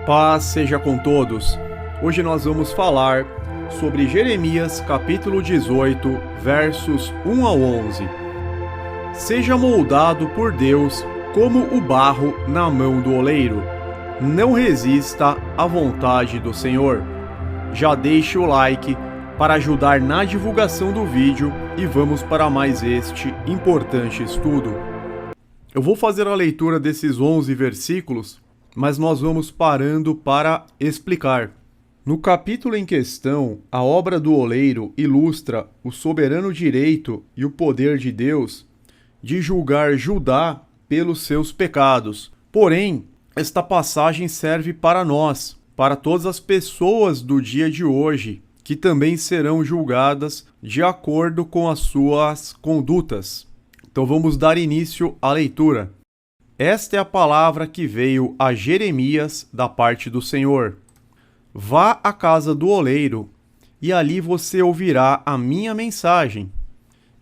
Paz seja com todos. Hoje nós vamos falar sobre Jeremias capítulo 18, versos 1 ao 11. Seja moldado por Deus como o barro na mão do oleiro. Não resista à vontade do Senhor. Já deixe o like para ajudar na divulgação do vídeo e vamos para mais este importante estudo. Eu vou fazer a leitura desses 11 versículos, mas nós vamos parando para explicar. No capítulo em questão, a obra do oleiro ilustra o soberano direito e o poder de Deus de julgar Judá pelos seus pecados. Porém, esta passagem serve para nós, para todas as pessoas do dia de hoje, que também serão julgadas de acordo com as suas condutas. Então vamos dar início à leitura. Esta é a palavra que veio a Jeremias da parte do Senhor. Vá à casa do oleiro, e ali você ouvirá a minha mensagem.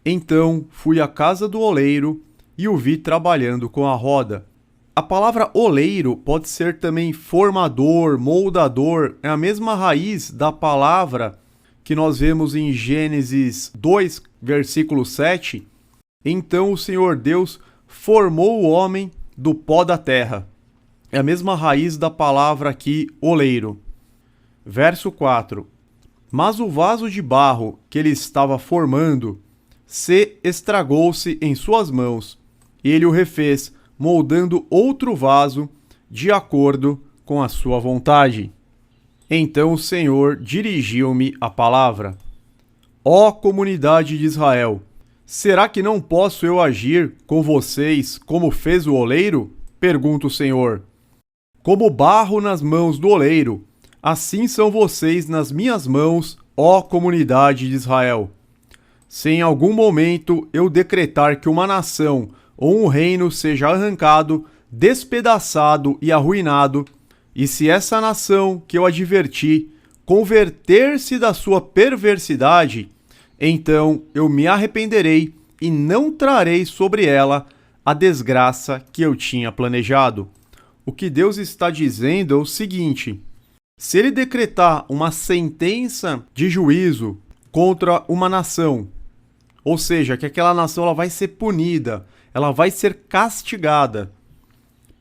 Então fui à casa do oleiro e o vi trabalhando com a roda. A palavra oleiro pode ser também formador, moldador, é a mesma raiz da palavra que nós vemos em Gênesis 2, versículo 7. Então o Senhor Deus formou o homem do pó da terra. É a mesma raiz da palavra aqui, oleiro. Verso 4. Mas o vaso de barro que ele estava formando se estragou-se em suas mãos, e ele o refez, moldando outro vaso de acordo com a sua vontade. Então o Senhor dirigiu-me a palavra. Ó comunidade de Israel, será que não posso eu agir com vocês como fez o oleiro? Pergunta o Senhor. Como barro nas mãos do oleiro, assim são vocês nas minhas mãos, ó comunidade de Israel. Se em algum momento eu decretar que uma nação ou um reino seja arrancado, despedaçado e arruinado, e se essa nação que eu adverti converter-se da sua perversidade, então eu me arrependerei e não trarei sobre ela a desgraça que eu tinha planejado. O que Deus está dizendo é o seguinte: se ele decretar uma sentença de juízo contra uma nação, ou seja, que aquela nação ela vai ser punida, ela vai ser castigada.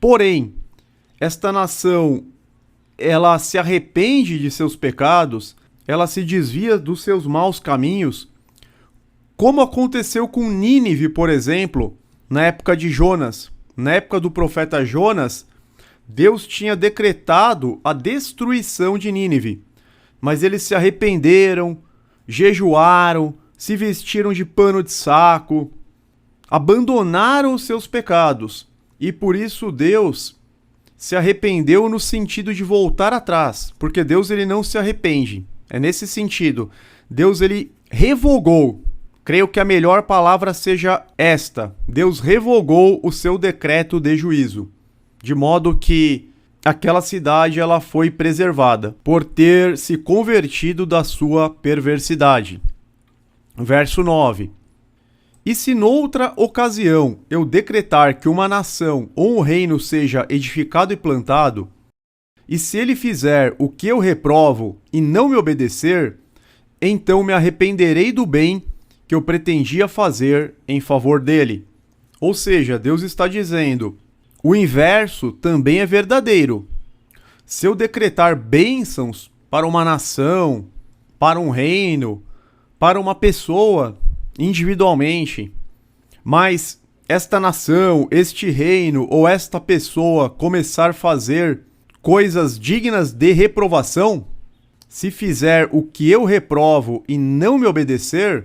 Porém, esta nação, ela se arrepende de seus pecados, ela se desvia dos seus maus caminhos, como aconteceu com Nínive, por exemplo, na época de Jonas. Na época do profeta Jonas, Deus tinha decretado a destruição de Nínive, mas eles se arrependeram, jejuaram, se vestiram de pano de saco, abandonaram os seus pecados, e por isso Deus se arrependeu no sentido de voltar atrás, porque Deus ele não se arrepende. É nesse sentido. Deus ele revogou. Creio que a melhor palavra seja esta. Deus revogou o seu decreto de juízo, de modo que aquela cidade ela foi preservada por ter se convertido da sua perversidade. Verso 9. E se noutra ocasião eu decretar que uma nação ou um reino seja edificado e plantado, e se ele fizer o que eu reprovo e não me obedecer, então me arrependerei do bem que eu pretendia fazer em favor dele. Ou seja, Deus está dizendo, o inverso também é verdadeiro. Se eu decretar bênçãos para uma nação, para um reino, para uma pessoa, individualmente, mas esta nação, este reino ou esta pessoa começar a fazer coisas dignas de reprovação, se fizer o que eu reprovo e não me obedecer,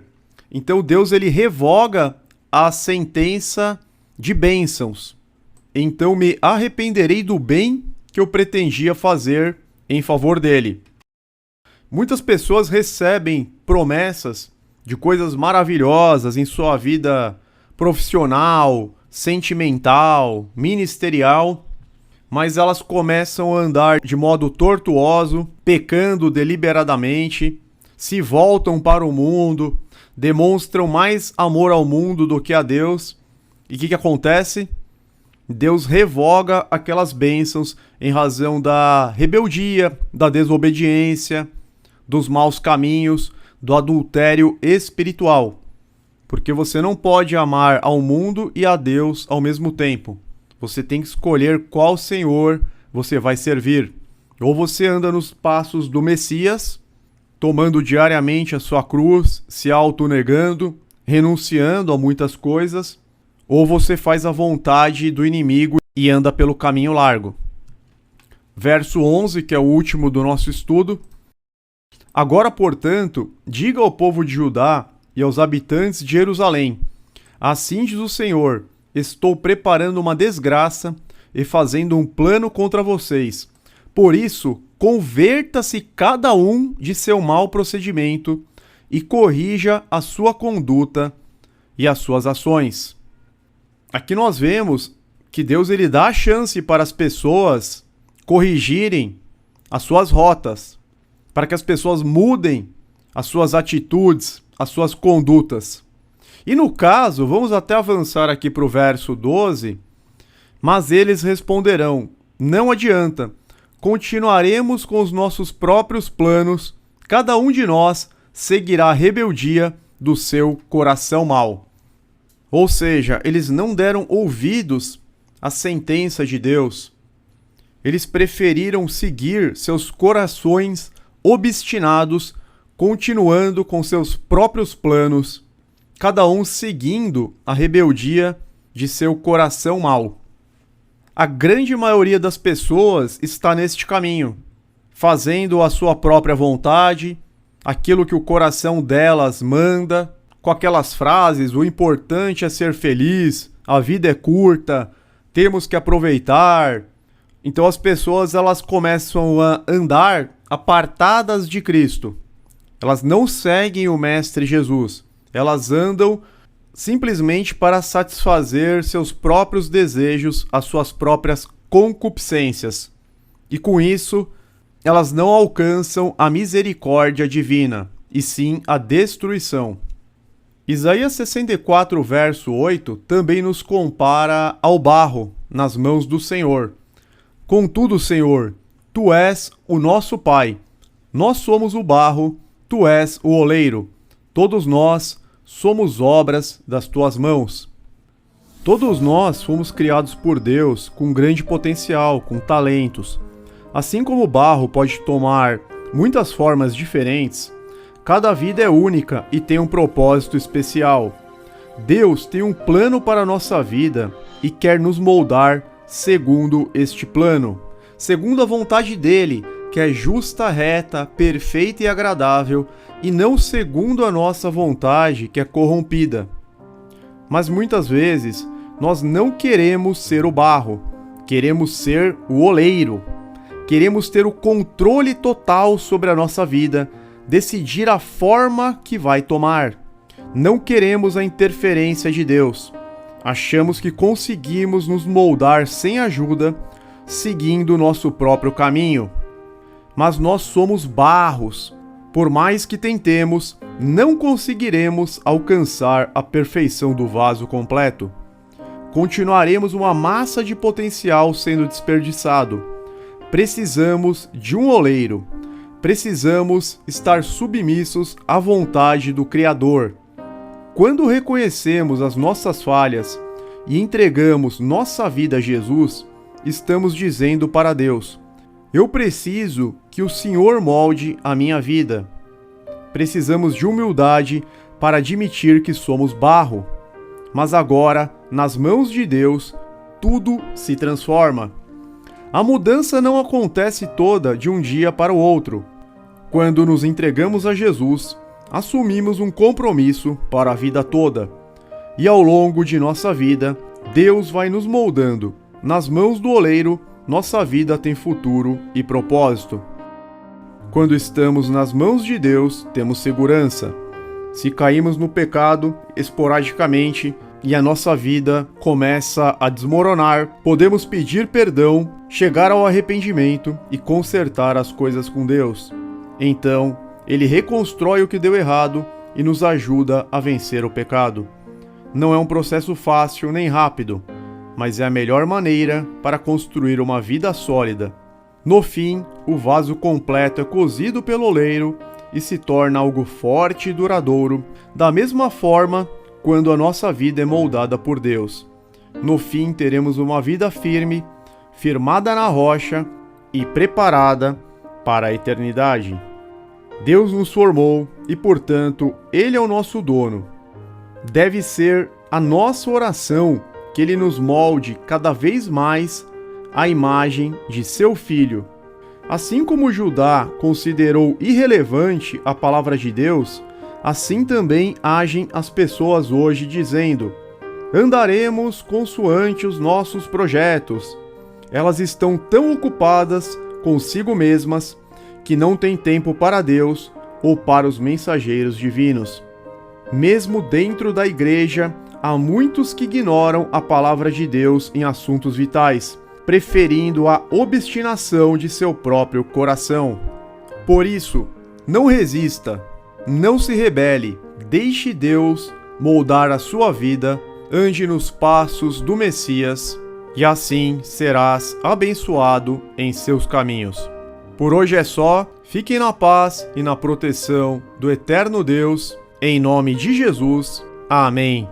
então Deus ele revoga a sentença de bênçãos. Então me arrependerei do bem que eu pretendia fazer em favor dele. Muitas pessoas recebem promessas de coisas maravilhosas em sua vida profissional, sentimental, ministerial, mas elas começam a andar de modo tortuoso, pecando deliberadamente, se voltam para o mundo, demonstram mais amor ao mundo do que a Deus. E o que acontece? Deus revoga aquelas bênçãos em razão da rebeldia, da desobediência, dos maus caminhos, do adultério espiritual. Porque você não pode amar ao mundo e a Deus ao mesmo tempo. Você tem que escolher qual Senhor você vai servir. Ou você anda nos passos do Messias, tomando diariamente a sua cruz, se autonegando, renunciando a muitas coisas, ou você faz a vontade do inimigo e anda pelo caminho largo. Verso 11, que é o último do nosso estudo. Agora, portanto, diga ao povo de Judá e aos habitantes de Jerusalém: assim diz o Senhor, estou preparando uma desgraça e fazendo um plano contra vocês. Por isso, converta-se cada um de seu mau procedimento e corrija a sua conduta e as suas ações. Aqui nós vemos que Deus ele dá a chance para as pessoas corrigirem as suas rotas, para que as pessoas mudem as suas atitudes, as suas condutas. E no caso, vamos até avançar aqui para o verso 12, mas eles responderão: não adianta, continuaremos com os nossos próprios planos, cada um de nós seguirá a rebeldia do seu coração mau. Ou seja, eles não deram ouvidos à sentença de Deus. Eles preferiram seguir seus corações obstinados, continuando com seus próprios planos, cada um seguindo a rebeldia de seu coração mau. A grande maioria das pessoas está neste caminho, fazendo a sua própria vontade, aquilo que o coração delas manda, com aquelas frases: o importante é ser feliz, a vida é curta, temos que aproveitar. Então as pessoas elas começam a andar apartadas de Cristo. Elas não seguem o Mestre Jesus. Elas andam simplesmente para satisfazer seus próprios desejos, as suas próprias concupiscências. E com isso, elas não alcançam a misericórdia divina, e sim a destruição. Isaías 64, verso 8, também nos compara ao barro nas mãos do Senhor. Contudo, Senhor, Tu és o nosso Pai. Nós somos o barro, Tu és o oleiro. Todos nós somos obras das Tuas mãos. Todos nós fomos criados por Deus com grande potencial, com talentos. Assim como o barro pode tomar muitas formas diferentes, cada vida é única e tem um propósito especial. Deus tem um plano para a nossa vida e quer nos moldar segundo este plano, segundo a vontade dele, que é justa, reta, perfeita e agradável, e não segundo a nossa vontade, que é corrompida. Mas muitas vezes nós não queremos ser o barro, queremos ser o oleiro. Queremos ter o controle total sobre a nossa vida, decidir a forma que vai tomar. Não queremos a interferência de Deus. Achamos que conseguimos nos moldar sem ajuda, seguindo o nosso próprio caminho. Mas nós somos barros. Por mais que tentemos, não conseguiremos alcançar a perfeição do vaso completo. Continuaremos uma massa de potencial sendo desperdiçado. Precisamos de um oleiro. Precisamos estar submissos à vontade do Criador. Quando reconhecemos as nossas falhas e entregamos nossa vida a Jesus, estamos dizendo para Deus: eu preciso que o Senhor molde a minha vida. Precisamos de humildade para admitir que somos barro. Mas agora, nas mãos de Deus, tudo se transforma. A mudança não acontece toda de um dia para o outro. Quando nos entregamos a Jesus, assumimos um compromisso para a vida toda. E ao longo de nossa vida, Deus vai nos moldando. Nas mãos do oleiro, nossa vida tem futuro e propósito. Quando estamos nas mãos de Deus, temos segurança. Se caímos no pecado esporadicamente e a nossa vida começa a desmoronar, podemos pedir perdão, chegar ao arrependimento e consertar as coisas com Deus. Então, Ele reconstrói o que deu errado e nos ajuda a vencer o pecado. Não é um processo fácil nem rápido, mas é a melhor maneira para construir uma vida sólida. No fim, o vaso completo é cozido pelo oleiro e se torna algo forte e duradouro, da mesma forma quando a nossa vida é moldada por Deus. No fim, teremos uma vida firme, firmada na rocha e preparada para a eternidade. Deus nos formou e, portanto, Ele é o nosso dono. Deve ser a nossa oração que Ele nos molde cada vez mais à imagem de seu Filho. Assim como Judá considerou irrelevante a palavra de Deus, assim também agem as pessoas hoje dizendo: andaremos consoante os nossos projetos. Elas estão tão ocupadas consigo mesmas que não têm tempo para Deus ou para os mensageiros divinos. Mesmo dentro da igreja, há muitos que ignoram a palavra de Deus em assuntos vitais, preferindo a obstinação de seu próprio coração. Por isso, não resista, não se rebele, deixe Deus moldar a sua vida, ande nos passos do Messias, e assim serás abençoado em seus caminhos. Por hoje é só, fiquem na paz e na proteção do eterno Deus, em nome de Jesus. Amém.